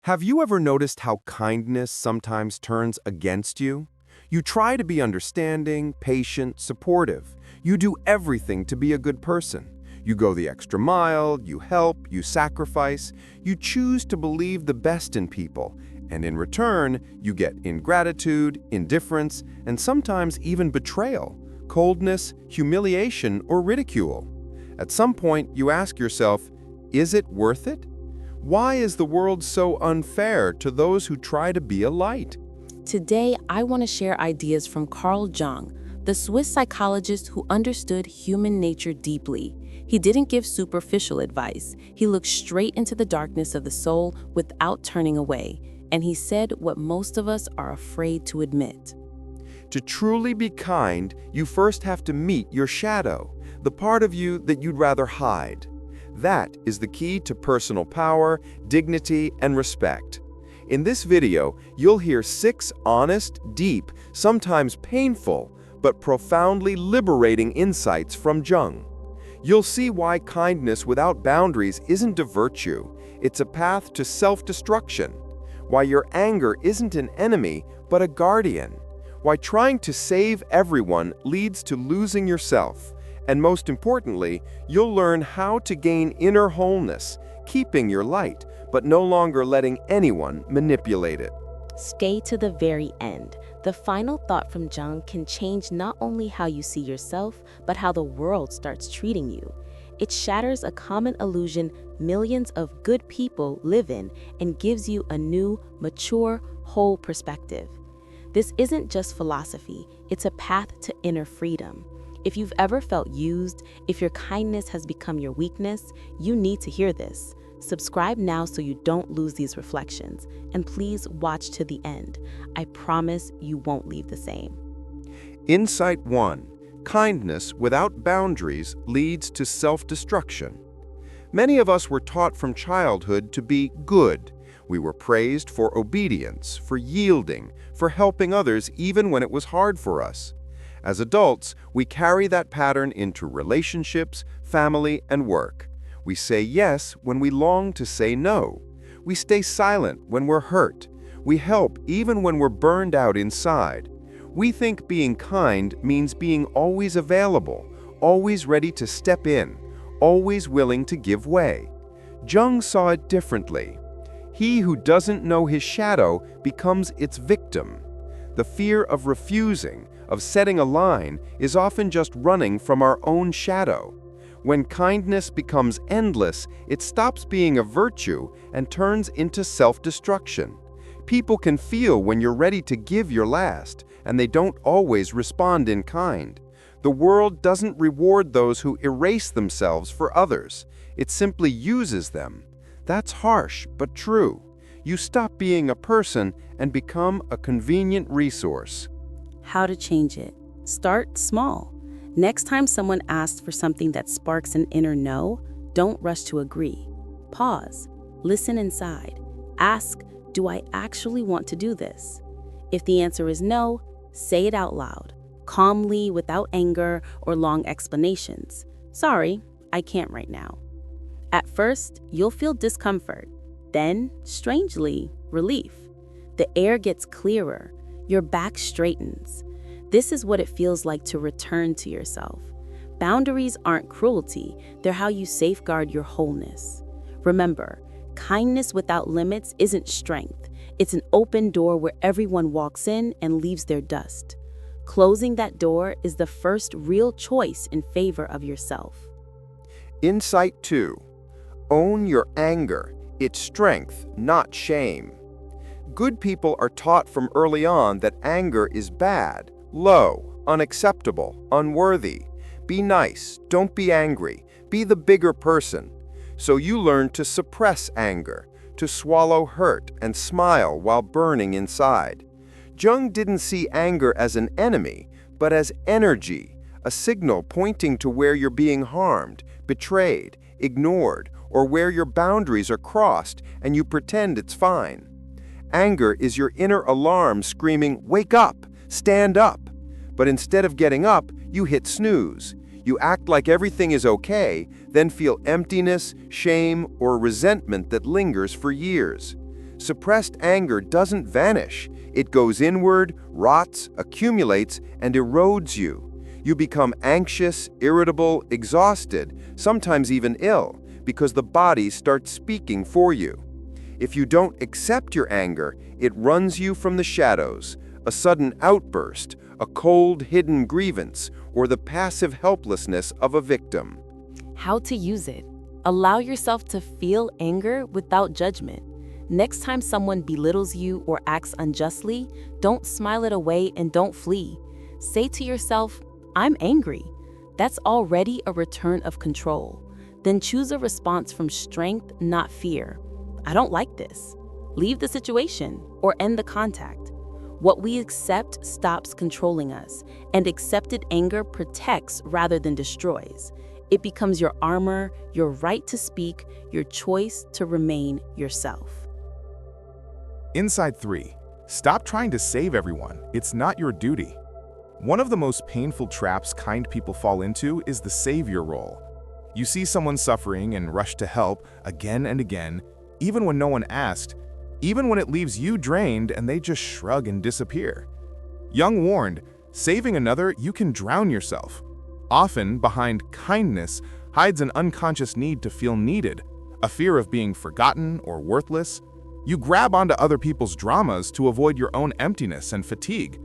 Have you ever noticed how kindness sometimes turns against you? You try to be understanding, patient, supportive. You do everything to be a good person. You go the extra mile, you help, you sacrifice. You choose to believe the best in people. And in return, you get ingratitude, indifference, and sometimes even betrayal, coldness, humiliation, or ridicule. At some point, you ask yourself, is it worth it? Why is the world so unfair to those who try to be a light? Today, I want to share ideas from Carl Jung, the Swiss psychologist who understood human nature deeply. He didn't give superficial advice. He looked straight into the darkness of the soul without turning away. And he said what most of us are afraid to admit. To truly be kind, you first have to meet your shadow, the part of you that you'd rather hide. That is the key to personal power, dignity, and respect. In this video, you'll hear 6 honest, deep, sometimes painful, but profoundly liberating insights from Jung. You'll see why kindness without boundaries isn't a virtue, it's a path to self-destruction. Why your anger isn't an enemy, but a guardian. Why trying to save everyone leads to losing yourself. And most importantly, you'll learn how to gain inner wholeness, keeping your light, but no longer letting anyone manipulate it. Stay to the very end. The final thought from Jung can change not only how you see yourself, but how the world starts treating you. It shatters a common illusion millions of good people live in and gives you a new, mature, whole perspective. This isn't just philosophy, it's a path to inner freedom. If you've ever felt used, if your kindness has become your weakness, you need to hear this. Subscribe now so you don't lose these reflections. And please watch to the end. I promise you won't leave the same. Insight 1. Kindness without boundaries leads to self-destruction. Many of us were taught from childhood to be good. We were praised for obedience, for yielding, for helping others even when it was hard for us. As adults, we carry that pattern into relationships, family, and work. We say yes when we long to say no. We stay silent when we're hurt. We help even when we're burned out inside. We think being kind means being always available, always ready to step in, always willing to give way. Jung saw it differently. He who doesn't know his shadow becomes its victim. The fear of refusing, of setting a line, is often just running from our own shadow. When kindness becomes endless, it stops being a virtue and turns into self-destruction. People can feel when you're ready to give your last, and they don't always respond in kind. The world doesn't reward those who erase themselves for others. It simply uses them. That's harsh, but true. You stop being a person and become a convenient resource. How to change it? Start small. Next time someone asks for something that sparks an inner no, don't rush to agree. Pause. Listen inside. Ask, do I actually want to do this? If the answer is no, say it out loud, calmly, without anger or long explanations. Sorry, I can't right now. At first, you'll feel discomfort. Then, strangely, relief. The air gets clearer. Your back straightens. This is what it feels like to return to yourself. Boundaries aren't cruelty, they're how you safeguard your wholeness. Remember, kindness without limits isn't strength. It's an open door where everyone walks in and leaves their dust. Closing that door is the first real choice in favor of yourself. Insight 2. Own your anger. It's strength, not shame. Good people are taught from early on that anger is bad, low, unacceptable, unworthy. Be nice, don't be angry, be the bigger person. So you learn to suppress anger, to swallow hurt and smile while burning inside. Jung didn't see anger as an enemy, but as energy, a signal pointing to where you're being harmed, betrayed, ignored, or where your boundaries are crossed and you pretend it's fine. Anger is your inner alarm screaming, "Wake up! Stand up!" But instead of getting up, you hit snooze. You act like everything is okay, then feel emptiness, shame, or resentment that lingers for years. Suppressed anger doesn't vanish. It goes inward, rots, accumulates, and erodes you. You become anxious, irritable, exhausted, sometimes even ill, because the body starts speaking for you. If you don't accept your anger, it runs you from the shadows, a sudden outburst, a cold, hidden grievance, or the passive helplessness of a victim. How to use it. Allow yourself to feel anger without judgment. Next time someone belittles you or acts unjustly, don't smile it away and don't flee. Say to yourself, I'm angry. That's already a return of control. Then choose a response from strength, not fear. I don't like this. Leave the situation or end the contact. What we accept stops controlling us, and accepted anger protects rather than destroys. It becomes your armor, your right to speak, your choice to remain yourself. Insight 3. Stop trying to save everyone. It's not your duty. One of the most painful traps kind people fall into is the savior role. You see someone suffering and rush to help again and again, even when no one asked, even when it leaves you drained and they just shrug and disappear. Jung warned, saving another, you can drown yourself. Often, behind kindness hides an unconscious need to feel needed, a fear of being forgotten or worthless. You grab onto other people's dramas to avoid your own emptiness and fatigue.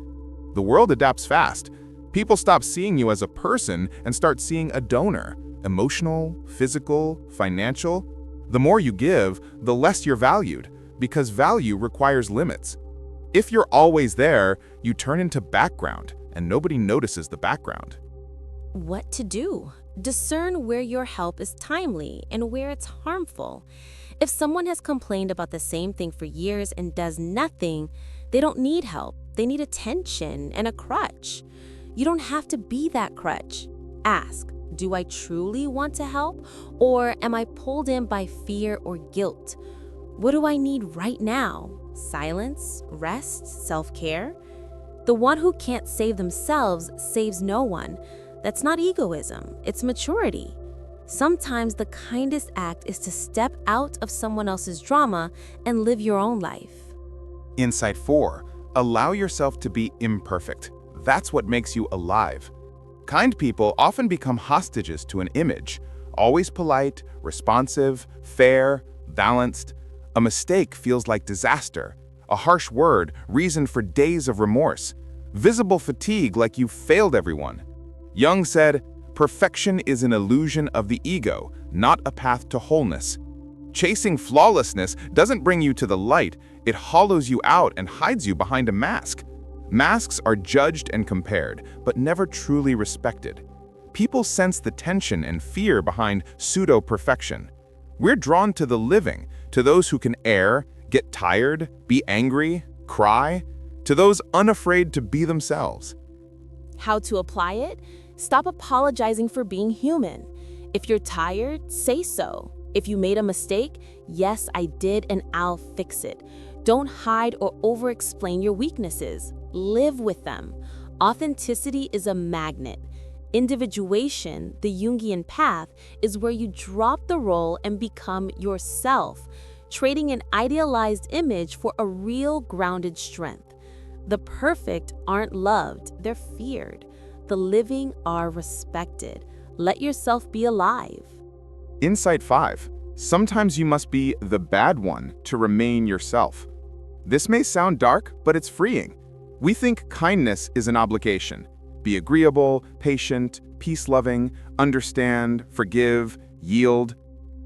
The world adapts fast. People stop seeing you as a person and start seeing a donor, emotional, physical, financial. The more you give, the less you're valued, because value requires limits. If you're always there, you turn into background, and nobody notices the background. What to do? Discern where your help is timely and where it's harmful. If someone has complained about the same thing for years and does nothing, they don't need help. They need attention and a crutch. You don't have to be that crutch. Ask, do I truly want to help, or am I pulled in by fear or guilt? What do I need right now? Silence, rest, self-care? The one who can't save themselves saves no one. That's not egoism, it's maturity. Sometimes the kindest act is to step out of someone else's drama and live your own life. Insight 4. Allow yourself to be imperfect. That's what makes you alive. Kind people often become hostages to an image, always polite, responsive, fair, balanced. A mistake feels like disaster. A harsh word, reason for days of remorse. Visible fatigue like you've failed everyone. Jung said, perfection is an illusion of the ego, not a path to wholeness. Chasing flawlessness doesn't bring you to the light, it hollows you out and hides you behind a mask. Masks are judged and compared, but never truly respected. People sense the tension and fear behind pseudo-perfection. We're drawn to the living, to those who can err, get tired, be angry, cry, to those unafraid to be themselves. How to apply it? Stop apologizing for being human. If you're tired, say so. If you made a mistake, yes, I did and I'll fix it. Don't hide or over-explain your weaknesses. Live with them. Authenticity is a magnet. Individuation, the Jungian path, is where you drop the role and become yourself, trading an idealized image for a real grounded strength. The perfect aren't loved, they're feared. The living are respected. Let yourself be alive. Insight 5. Sometimes you must be the bad one to remain yourself. This may sound dark, but it's freeing. We think kindness is an obligation. Be agreeable, patient, peace-loving, understand, forgive, yield.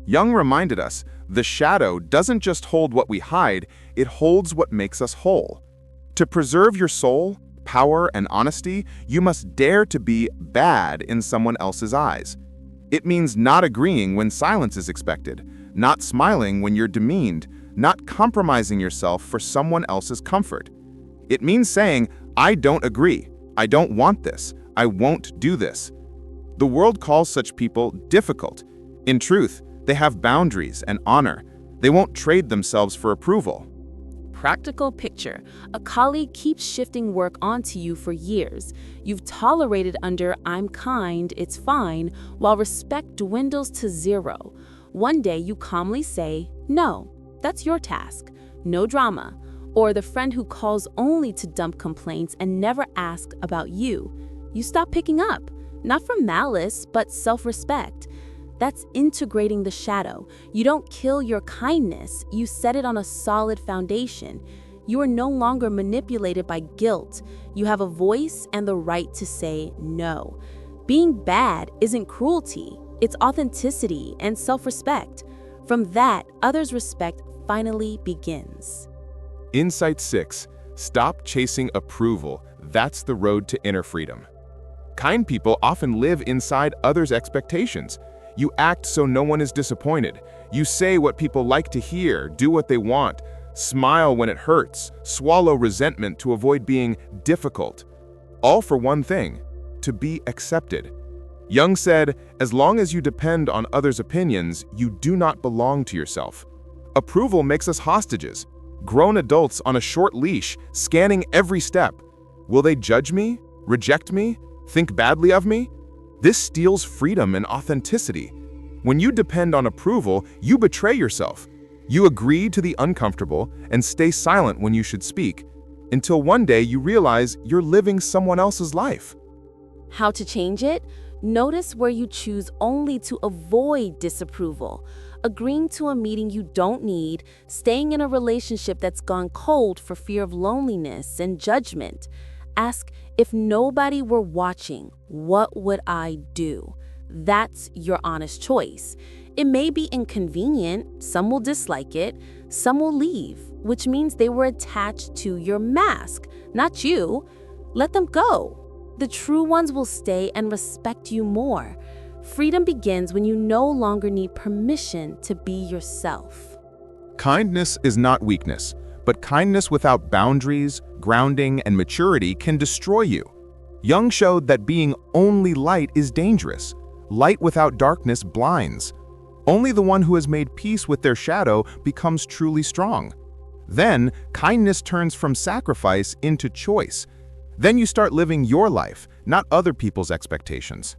Jung reminded us, the shadow doesn't just hold what we hide, it holds what makes us whole. To preserve your soul, power, and honesty, you must dare to be bad in someone else's eyes. It means not agreeing when silence is expected, not smiling when you're demeaned, not compromising yourself for someone else's comfort. It means saying, I don't agree, I don't want this, I won't do this. The world calls such people difficult. In truth, they have boundaries and honor. They won't trade themselves for approval. Practical picture. A colleague keeps shifting work onto you for years. You've tolerated under I'm kind, it's fine, while respect dwindles to zero. One day you calmly say, no, that's your task. no drama, or the friend who calls only to dump complaints and never asks about you. You stop picking up, not from malice, but self-respect. That's integrating the shadow. You don't kill your kindness, you set it on a solid foundation. You are no longer manipulated by guilt. You have a voice and the right to say no. Being bad isn't cruelty, it's authenticity and self-respect. From that, others' respect finally begins. Insight 6. Stop chasing approval. That's the road to inner freedom. Kind people often live inside others' expectations. You act so no one is disappointed. You say what people like to hear, do what they want, smile when it hurts, swallow resentment to avoid being difficult. All for one thing: to be accepted. Jung said, as long as you depend on others' opinions, you do not belong to yourself. Approval makes us hostages, grown adults on a short leash, scanning every step. Will they judge me? Reject me? Think badly of me? This steals freedom and authenticity. When you depend on approval, you betray yourself. You agree to the uncomfortable and stay silent when you should speak, until one day you realize you're living someone else's life. How to change it? Notice where you choose only to avoid disapproval, agreeing to a meeting you don't need, staying in a relationship that's gone cold for fear of loneliness and judgment. Ask, if nobody were watching, what would I do? That's your honest choice. It may be inconvenient, some will dislike it, some will leave, which means they were attached to your mask, not you. Let them go. The true ones will stay and respect you more. Freedom begins when you no longer need permission to be yourself. Kindness is not weakness, but kindness without boundaries, grounding, and maturity can destroy you. Jung showed that being only light is dangerous. Light without darkness blinds. Only the one who has made peace with their shadow becomes truly strong. Then, kindness turns from sacrifice into choice. Then you start living your life, not other people's expectations.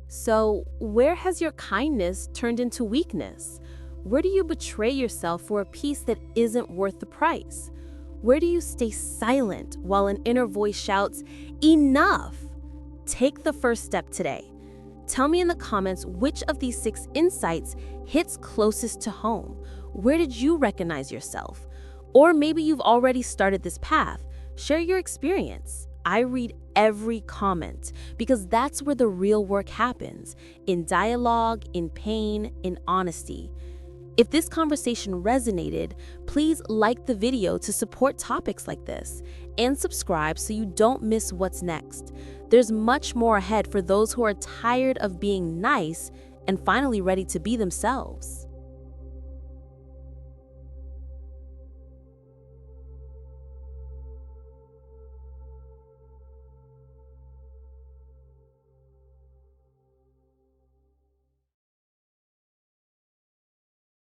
So, where has your kindness turned into weakness? Where do you betray yourself for a peace that isn't worth the price? Where do you stay silent while an inner voice shouts, "Enough"? Take the first step today. Tell me in the comments which of these 6 insights hits closest to home. Where did you recognize yourself? Or maybe you've already started this path. Share your experience. I read every comment because that's where the real work happens, in dialogue, in pain, in honesty. If this conversation resonated, please like the video to support topics like this and subscribe so you don't miss what's next. There's much more ahead for those who are tired of being nice and finally ready to be themselves.